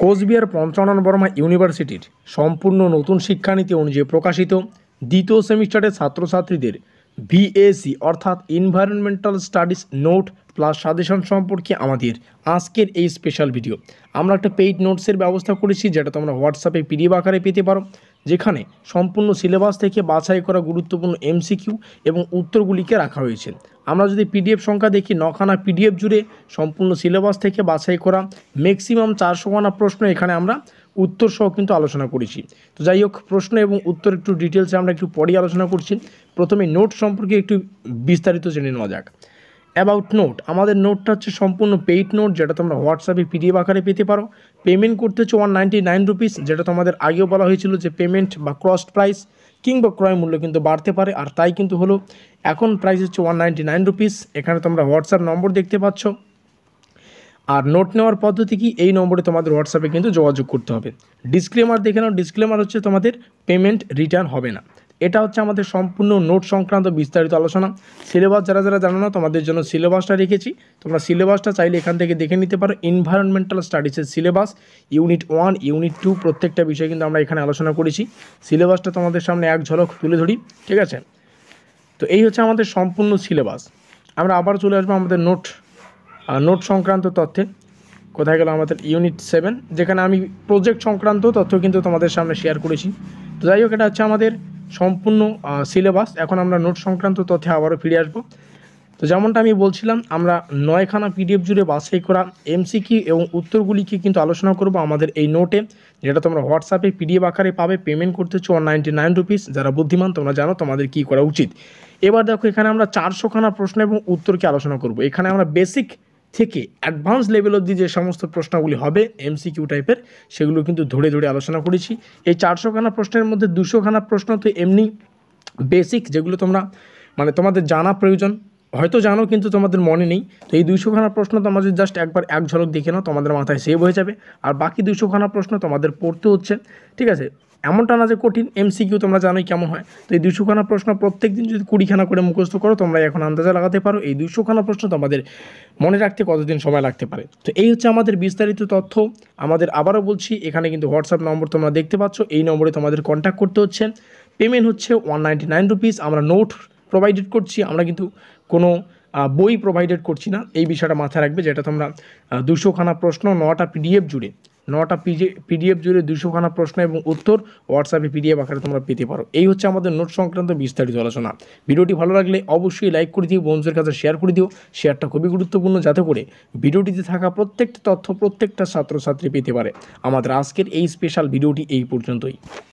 কোচবিহার পঞ্চানন বর্মা ইউনিভার্সিটির সম্পূর্ণ নতুন শিক্ষানীতি অনুযায়ী প্রকাশিত দ্বিতীয় সেমিস্টারের ছাত্রছাত্রীদের ভিএসি অর্থাৎ environmental studies note plus suggestion সম্পর্কে আমাদের আজকের এই স্পেশাল ভিডিও। আমরা একটা পেইড নোটসের ব্যবস্থা করেছি, যেটা তোমরা হোয়াটসঅ্যাপে পিডিএফ আকারে পেতে পারো, যেখানে সম্পূর্ণ সিলেবাস থেকে বাছাই করা গুরুত্বপূর্ণ এমসিকিউ এবং উত্তরগুলিকে রাখা হয়েছে। আমরা যদি পিডিএফ সংখ্যা দেখি, 9খানা পিডিএফ জুড়ে সম্পূর্ণ সিলেবাস থেকে বাছাই করা ম্যাক্সিমাম 400খানা প্রশ্ন এখানে আমরা উত্তর সহ কিন্তু আলোচনা করেছি। তো যাই হোক, প্রশ্ন এবং উত্তর একটু ডিটেলসে আমরা একটু পরেই আলোচনা করছি। প্রথমে নোট সম্পর্কে একটু বিস্তারিত জেনে নেওয়া যাক। অ্যাবাউট নোট, আমাদের নোটটা হচ্ছে সম্পূর্ণ পেইড নোট, যেটা তোমরা হোয়াটসঅ্যাপে পিডিএফ আকারে পেতে পারো। পেমেন্ট করতে হচ্ছে 199 রুপিস, যেটা তোমাদের আগেও বলা হয়েছিল যে পেমেন্ট বা কস্ট প্রাইস কিংবা ক্রয় মূল্য কিন্তু বাড়তে পারে, আর তাই কিন্তু হলো। এখন প্রাইস হচ্ছে 199 রুপিস। এখানে তোমরা হোয়াটসঅ্যাপ নম্বর দেখতে পাচ্ছ। আর নোট নেওয়ার পদ্ধতি কি, এই নম্বরে তোমাদের হোয়াটসঅ্যাপে কিন্তু যোগাযোগ করতে হবে। ডিসক্লেমার দেখে নাও, ডিসক্লেমার হচ্ছে তোমাদের পেমেন্ট রিটার্ন হবে না। এটা হচ্ছে আমাদের সম্পূর্ণ নোট সংক্রান্ত বিস্তারিত আলোচনা। সিলেবাস যারা যারা জানো না, তোমাদের জন্য সিলেবাসটা রেখেছি, তোমরা সিলেবাসটা চাইলে এখান থেকে দেখে নিতে পারো। এনভায়রনমেন্টাল স্টাডিজের সিলেবাস ইউনিট 1 ইউনিট 2 প্রত্যেকটা বিষয় কিন্তু আমরা এখানে আলোচনা করেছি। সিলেবাসটা তোমাদের সামনে এক ঝলক তুলে ধরি, ঠিক আছে? তো এই হচ্ছে আমাদের সম্পূর্ণ সিলেবাস। আমরা আবার চলে আসবো আমাদের নোট সংক্রান্ত তথ্যে। কোথায় গেল আমাদের ইউনিট 7, যেখানে আমি প্রজেক্ট সংক্রান্ত তথ্য কিন্তু তোমাদের সামনে শেয়ার করেছি। তো যাই হোক, এটা হচ্ছে আমাদের সম্পূর্ণ সিলেবাস। এখন আমরা নোট সংক্রান্ত তথ্যে আবারও ফিরে আসবো। তো যেমনটা আমি বলছিলাম, আমরা 9খানা পিডিএফ জুড়ে বাছাই করা এমসিকিউ এবং উত্তরগুলিকে কিন্তু আলোচনা করব আমাদের এই নোটে, যেটা তোমরা হোয়াটসঅ্যাপে পিডিএফ আকারে পাবে। পেমেন্ট করতে হচ্ছে 199 রুপিস। যারা বুদ্ধিমান তোমরা জানো তোমাদের কী করা উচিত। এবার দেখো, এখানে আমরা 400খানা প্রশ্ন এবং উত্তরকে আলোচনা করব। এখানে আমরা বেসিক থেকে অ্যাডভান্স লেভেল অবধি যে সমস্ত প্রশ্নগুলি হবে এমসিকিউ টাইপের, সেগুলো কিন্তু ধরে ধরে আলোচনা করেছি। এই 400খানা প্রশ্নের মধ্যে 200খানা প্রশ্ন তো এমনি বেসিক, যেগুলো তোমরা মানে তোমাদের জানা প্রয়োজন, হয়তো জানো কিন্তু তোমাদের মনে নেই। তো এই 200খানা প্রশ্ন তোমরা যদি জাস্ট একবার এক ঝলক দেখে নাও, তোমাদের মাথায় সেভ হয়ে যাবে। আর বাকি 200খানা প্রশ্ন তোমাদের পড়তে হচ্ছে, ঠিক আছে? এমনটা না যে কঠিন, এমসিকিউ তোমরা জানোই কেমন হয়। তো এই 200খানা প্রশ্ন প্রত্যেক দিন যদি 20খানা করে মুখস্থ করো, তোমরা এখন আন্দাজা লাগাতে পারো এই 200খানা প্রশ্ন তোমাদের মনে রাখতে কতদিন সময় লাগতে পারে। তো এই হচ্ছে আমাদের বিস্তারিত তথ্য। আমাদের আবারও বলছি, এখানে কিন্তু হোয়াটসঅ্যাপ নম্বর তোমরা দেখতে পাচ্ছ, এই নম্বরে তোমাদের কন্ট্যাক্ট করতে হচ্ছে। পেমেন্ট হচ্ছে 199 রুপিস। আমরা নোট প্রোভাইডেড করছি, আমরা কিন্তু কোনো বই প্রোভাইডেড করছি না, এই বিষয়টা মাথায় রাখবে। যেটা তোমরা 200খানা প্রশ্ন 9টা পিডিএফ জুড়ে 200খানা প্রশ্ন এবং উত্তর হোয়াটসঅ্যাপে পিডিএফ আকারে তোমরা পেতে পারো। এই হচ্ছে আমাদের নোট সংক্রান্ত বিস্তারিত আলোচনা। ভিডিওটি ভালো লাগলে অবশ্যই লাইক করে দিও, বন্ধুদের কাছে শেয়ার করে দিও। শেয়ারটা খুবই গুরুত্বপূর্ণ, যাতে করে ভিডিওটিতে থাকা প্রত্যেকটা তথ্য প্রত্যেকটা ছাত্রছাত্রী পেতে পারে। আমাদের আজকের এই স্পেশাল ভিডিওটি এই পর্যন্তই।